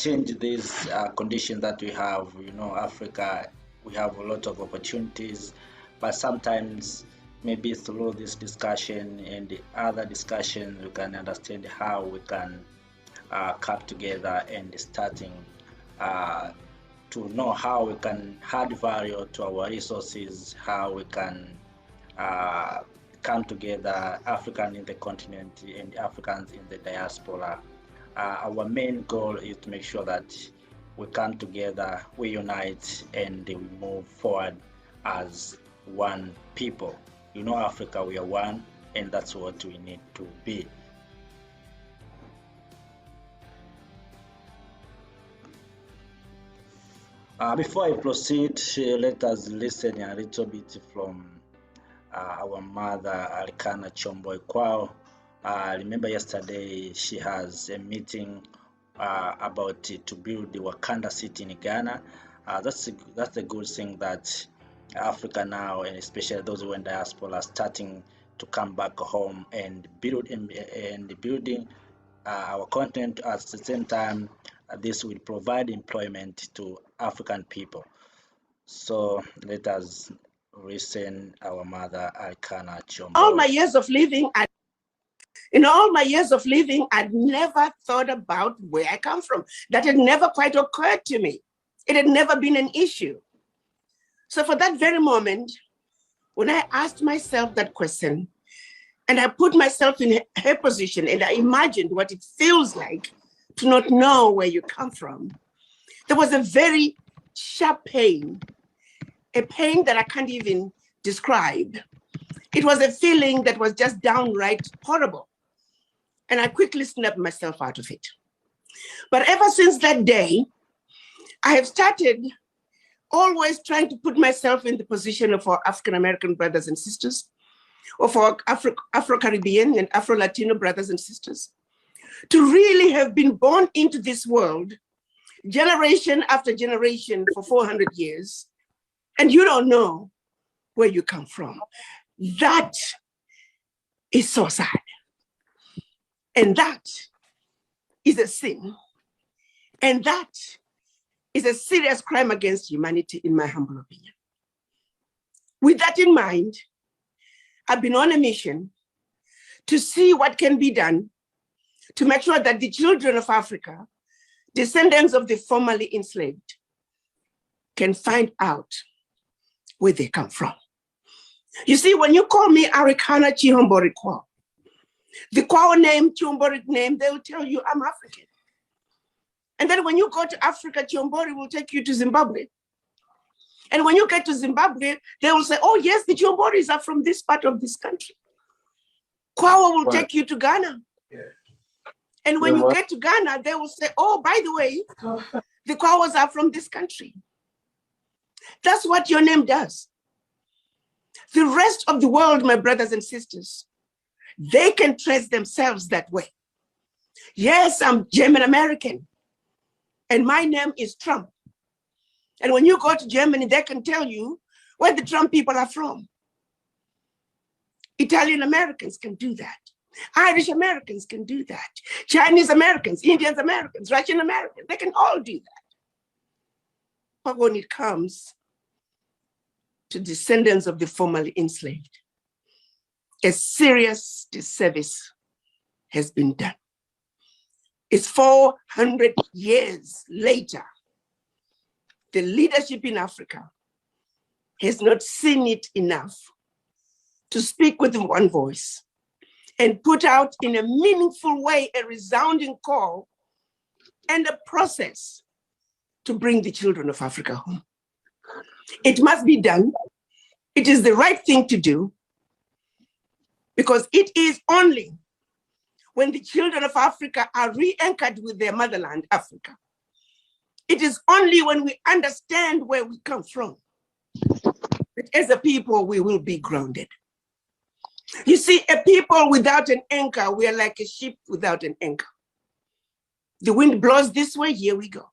change these conditions that we have. You know, Africa, we have a lot of opportunities, but sometimes maybe through this discussion and the other discussions, we can understand how we can come together and starting to know how we can add value to our resources, how we can uh, come together, African in the continent and Africans in the diaspora. Our main goal is to make sure that we come together, we unite, and we move forward as one people. You know, Africa, we are one, and that's what we need to be. Before I proceed, let us listen a little bit from our mother, Alikana Chomboy Kwao. Remember yesterday she has a meeting about to build the Wakanda city in Ghana. That's a good thing that Africa now, and especially those who are in diaspora, are starting to come back home and building our continent. At the same time, this will provide employment to African people. So let us listen our mother, Alikana Chomboy. All my years of living, in all my years of living, I'd never thought about where I come from. That had never quite occurred to me. It had never been an issue. So for that very moment, when I asked myself that question, and I put myself in her position, and I imagined what it feels like to not know where you come from, there was a very sharp pain, a pain that I can't even describe. It was a feeling that was just downright horrible. And I quickly snapped myself out of it. But ever since that day, I have started always trying to put myself in the position of our African-American brothers and sisters, of our Afro-Caribbean and Afro-Latino brothers and sisters, to really have been born into this world, generation after generation for 400 years, and you don't know where you come from. That is so sad. And that is a sin. And that is a serious crime against humanity, in my humble opinion. With that in mind, I've been on a mission to see what can be done to make sure that the children of Africa, descendants of the formerly enslaved, can find out where they come from. You see, when you call me Arikana Chihombori Kwao, the Kwao name, Chihombori name, they'll tell you I'm African. And then when you go to Africa, Chihombori will take you to Zimbabwe. And when you get to Zimbabwe, they will say, oh yes, the Chomboris are from this part of this country. Kwao will take you to Ghana. Yeah. And when you get to Ghana, they will say, oh, by the way, the Kwaos are from this country. That's what your name does. The rest of the world, my brothers and sisters, they can trace themselves that way. Yes, I'm German American, and my name is Trump. And when you go to Germany, they can tell you where the Trump people are from. Italian Americans can do that. Irish Americans can do that. Chinese Americans, Indian Americans, Russian Americans, they can all do that. But when it comes to descendants of the formerly enslaved, a serious disservice has been done. It's 400 years later. The leadership in Africa has not seen it enough to speak with one voice and put out in a meaningful way a resounding call and a process to bring the children of Africa home. It must be done. It is the right thing to do, because it is only when the children of Africa are re-anchored with their motherland, Africa. It is only when we understand where we come from that as a people, we will be grounded. You see, a people without an anchor, we are like a ship without an anchor. The wind blows this way, here we go.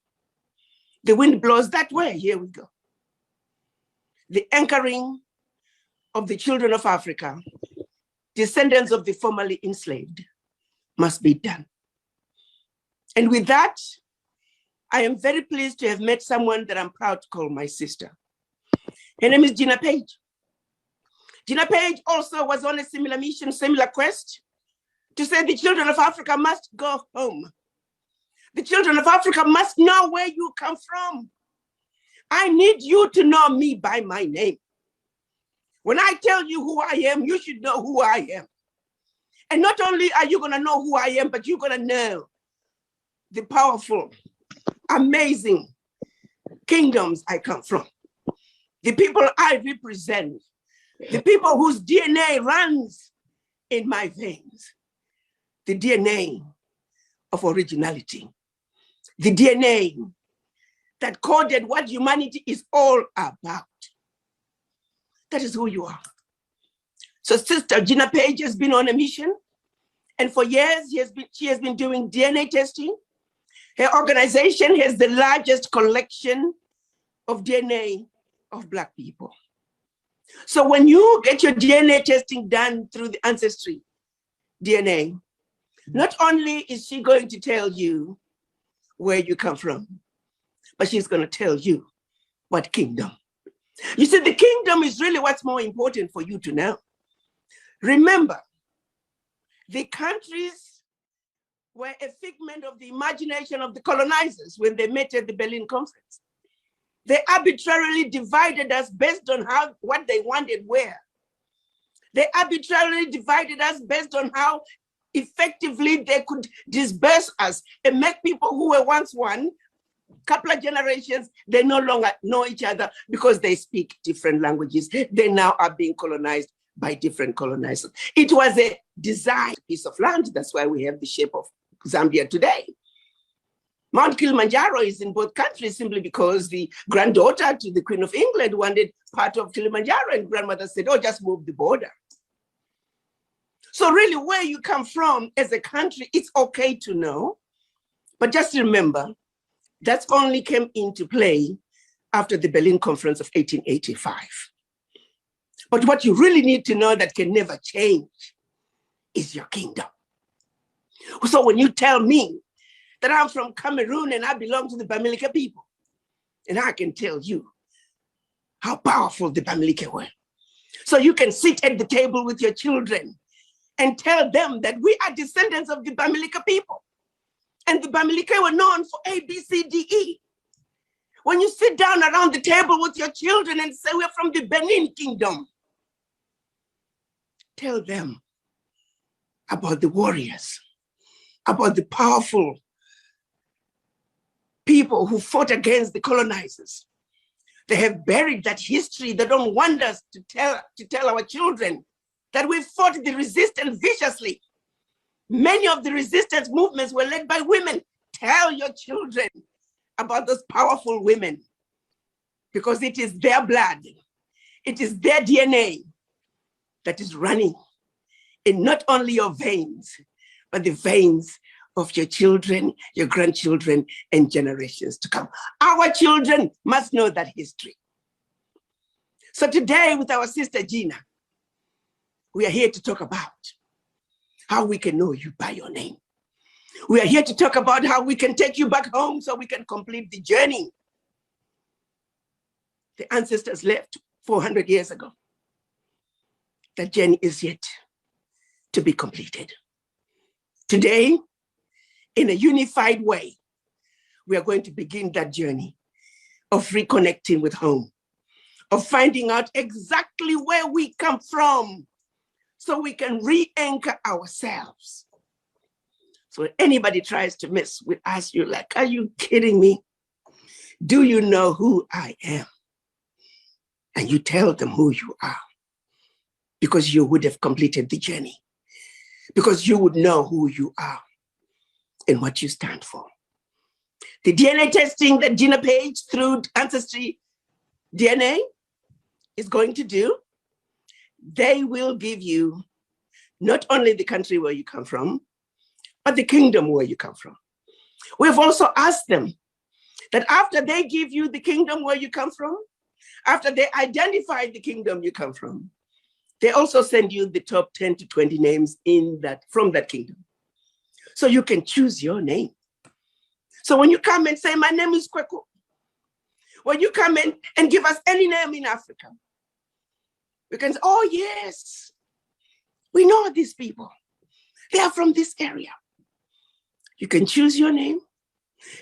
The wind blows that way, here we go. The anchoring of the children of Africa, descendants of the formerly enslaved, must be done. And with that, I am very pleased to have met someone that I'm proud to call my sister. Her name is Gina Page. Gina Page also was on a similar mission, similar quest, to say the children of Africa must go home. The children of Africa must know where you come from. I need you to know me by my name. When I tell you who I am, you should know who I am. And not only are you going to know who I am, but you're going to know the powerful, amazing kingdoms I come from. The people I represent. The people whose DNA runs in my veins. The DNA of originality. The DNA that coded what humanity is all about. That is who you are. So Sister Gina Page has been on a mission, and for years she has been doing DNA testing. Her organization has the largest collection of DNA of Black people. So when you get your DNA testing done through the Ancestry DNA, not only is she going to tell you where you come from, but she's going to tell you what kingdom. You see, the kingdom is really what's more important for you to know. Remember, the countries were a figment of the imagination of the colonizers when they met at the Berlin Conference. They arbitrarily divided us based on what they wanted where. They arbitrarily divided us based on how effectively they could disperse us and make people who were once one, couple of generations, they no longer know each other because they speak different languages. They now are being colonized by different colonizers. It was a designed piece of land. That's why we have the shape of Zambia today. Mount Kilimanjaro is in both countries simply because the granddaughter to the Queen of England wanted part of Kilimanjaro, and grandmother said, oh, just move the border. So really where you come from as a country, it's okay to know, but just remember, that's only came into play after the Berlin Conference of 1885. But what you really need to know that can never change is your kingdom. So when you tell me that I'm from Cameroon and I belong to the Bamileke people, and I can tell you how powerful the Bamileke were. So you can sit at the table with your children and tell them that we are descendants of the Bamileke people. And the Bamileke were known for A, B, C, D, E. When you sit down around the table with your children and say, we're from the Benin Kingdom, tell them about the warriors, about the powerful people who fought against the colonizers. They have buried that history. They don't want us to tell our children that we fought the resistance viciously. Many of the resistance movements were led by women. Tell your children about those powerful women, because it is their blood, it is their DNA that is running in not only your veins, but the veins of your children, your grandchildren, and generations to come. Our children must know that history. So today with our sister Gina, we are here to talk about how we can know you by your name. We are here to talk about how we can take you back home so we can complete the journey the ancestors left 400 years ago. That journey is yet to be completed. Today, in a unified way, we are going to begin that journey of reconnecting with home, of finding out exactly where we come from so we can re-anchor ourselves. So when anybody tries to mess with us, you're like, are you kidding me? Do you know who I am? And you tell them who you are, because you would have completed the journey, because you would know who you are and what you stand for. The DNA testing that Gina Page through Ancestry DNA is going to do, they will give you not only the country where you come from, but the kingdom where you come from. We've also asked them that after they give you the kingdom where you come from, after they identify the kingdom you come from, they also send you the top 10 to 20 names from that kingdom. So you can choose your name. So when you come and say, my name is Kweku, when you come in and give us any name in Africa, we can say, oh yes, we know these people. They are from this area. You can choose your name,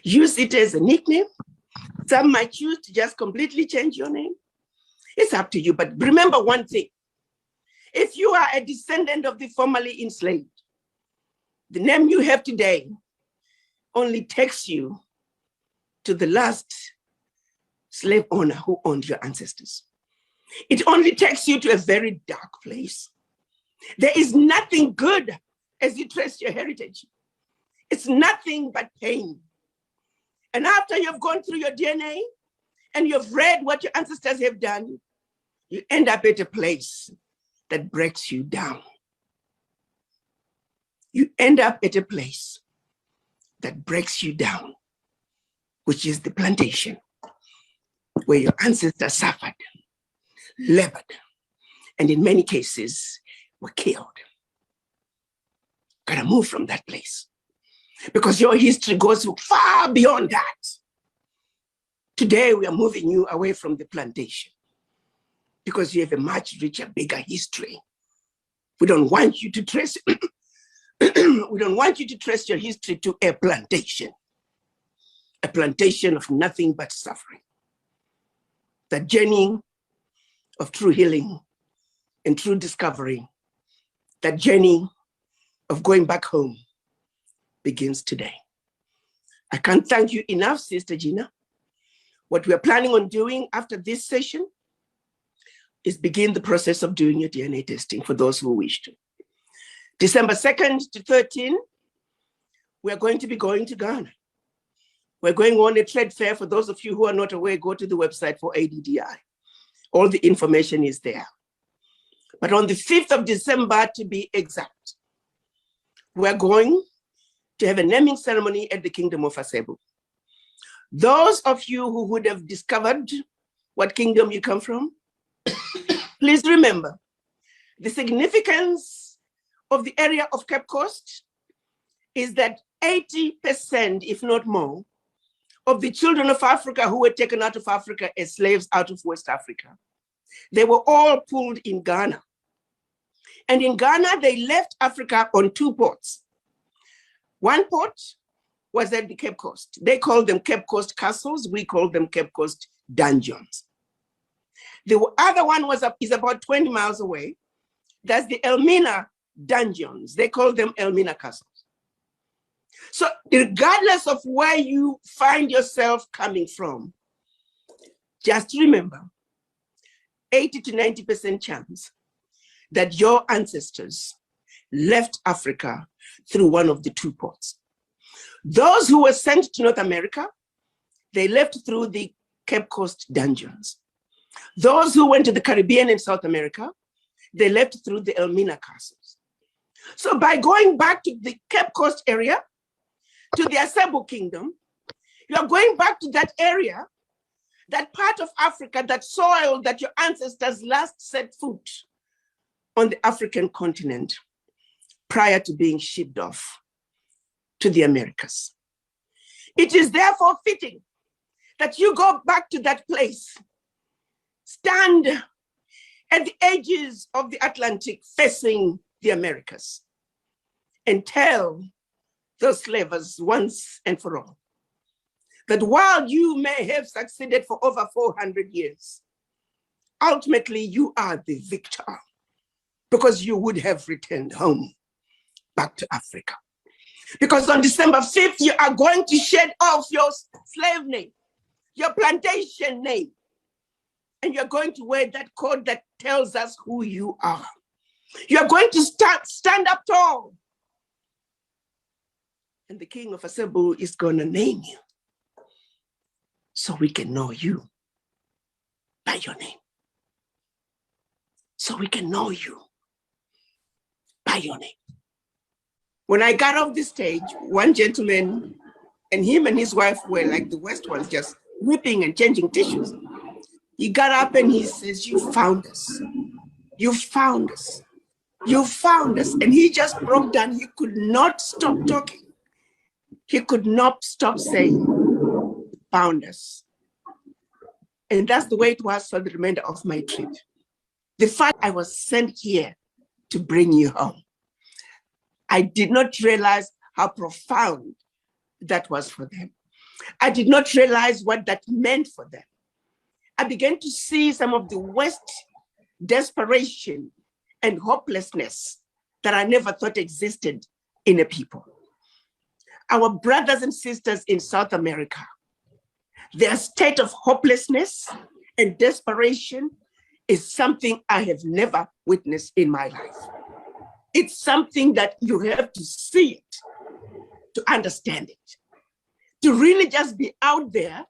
use it as a nickname. Some might choose to just completely change your name. It's up to you, but remember one thing. If you are a descendant of the formerly enslaved, the name you have today only takes you to the last slave owner who owned your ancestors. It only takes you to a very dark place. There is nothing good as you trace your heritage. It's nothing but pain. And after you've gone through your DNA and you've read what your ancestors have done, you end up at a place that breaks you down. You end up at a place that breaks you down, which is the plantation, where your ancestors suffered, labored, and in many cases were killed. Gotta move from that place, because your history goes far beyond that. Today, we are moving you away from the plantation because you have a much richer, bigger history. We don't want you to trace we don't want you to trace your history to a plantation of nothing but suffering. The journey of true healing and true discovery, that journey of going back home begins today. I can't thank you enough, Sister Gina. What we're planning on doing after this session is begin the process of doing your DNA testing for those who wish to. December 2nd to 13th, we're going to be going to Ghana. We're going on a trade fair. For those of you who are not aware, go to the website for ADDI. All the information is there. But on the 5th of December, to be exact, we're going to have a naming ceremony at the Kingdom of Asebu. Those of you who would have discovered what kingdom you come from, please remember the significance of the area of Cape Coast is that 80%, if not more, of the children of Africa who were taken out of Africa as slaves out of West Africa, they were all pulled in Ghana. And in Ghana, they left Africa on two ports. One port was at the Cape Coast. They called them Cape Coast castles. We call them Cape Coast dungeons. The other one is about 20 miles away. That's the Elmina dungeons. They call them Elmina castles. So regardless of where you find yourself coming from, just remember 80 to 90% chance that your ancestors left Africa through one of the two ports. Those who were sent to North America, they left through the Cape Coast dungeons. Those who went to the Caribbean and South America, they left through the Elmina castles. So by going back to the Cape Coast area, to the Asebu Kingdom, you are going back to that area, that part of Africa, that soil that your ancestors last set foot on the African continent prior to being shipped off to the Americas. It is therefore fitting that you go back to that place, stand at the edges of the Atlantic facing the Americas, and tell those slavers once and for all that while you may have succeeded for over 400 years, ultimately you are the victor, because you would have returned home back to Africa. Because on December 5th, you are going to shed off your slave name, your plantation name, and you're going to wear that coat that tells us who you are. You're going to stand up tall. And the King of Asebu is going to name you so we can know you by your name. So we can know you by your name. When I got off the stage, one gentleman, and him and his wife were like the West ones, just whipping and changing tissues. He got up and he says, "You found us. You found us. You found us." And he just broke down. He could not stop talking. he could not stop saying, found us. And that's the way it was for the remainder of my trip. The fact I was sent here to bring you home, I did not realize how profound that was for them. I did not realize what that meant for them. I began to see some of the worst desperation and hopelessness that I never thought existed in a people. Our brothers and sisters in South America, their state of hopelessness and desperation is something I have never witnessed in my life. It's something that you have to see it to understand it. To really just be out there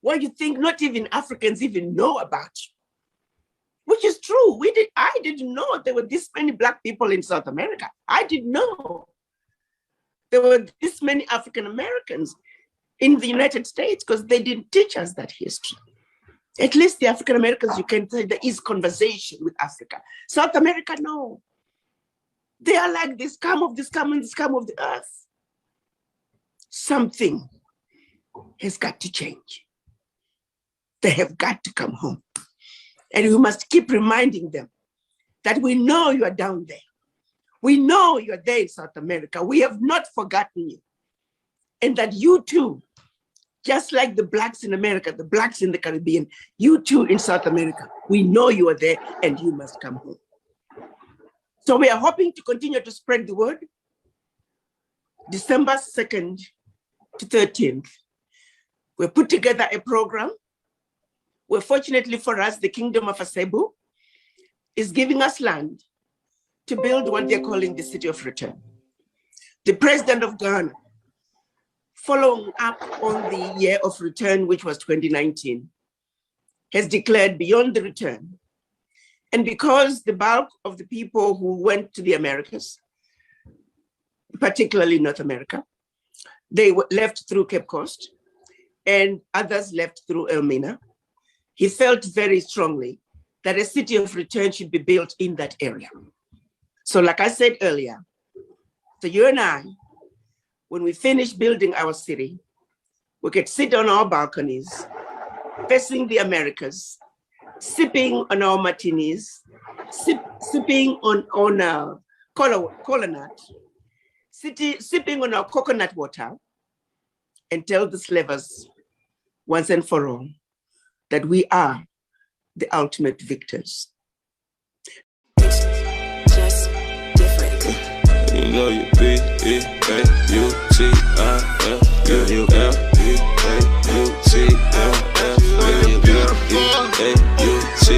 where you think not even Africans even know about you. Which is true. I didn't know there were this many Black people in South America. I didn't know there were this many African Americans in the United States because they didn't teach us that history. At least the African Americans, you can say there is conversation with Africa. South America, no. They are like the scum of the scum and the scum of the earth. Something has got to change. They have got to come home. And we must keep reminding them that we know you are down there. We know you're there in South America. We have not forgotten you. And that you too, just like the Blacks in America, the Blacks in the Caribbean, you too in South America, we know you are there and you must come home. So we are hoping to continue to spread the word. December 2nd to 13th, we put together a program where fortunately for us, the Kingdom of Asebu is giving us land to build what they're calling the City of Return. The President of Ghana, following up on the year of return, which was 2019, has declared beyond the return. And because the bulk of the people who went to the Americas, particularly North America, they were left through Cape Coast and others left through Elmina, he felt very strongly that a city of return should be built in that area. So like I said earlier, so you and I, when we finish building our city, we could sit on our balconies, facing the Americas, sipping on our martinis, sipping on cola nut, sipping on our coconut water, and tell the slavers once and for all that we are the ultimate victors. It's just different. You know you B-E-A-U-T-I-L-U-L-U-L-E-A-U-T-I-L-U-L-U-T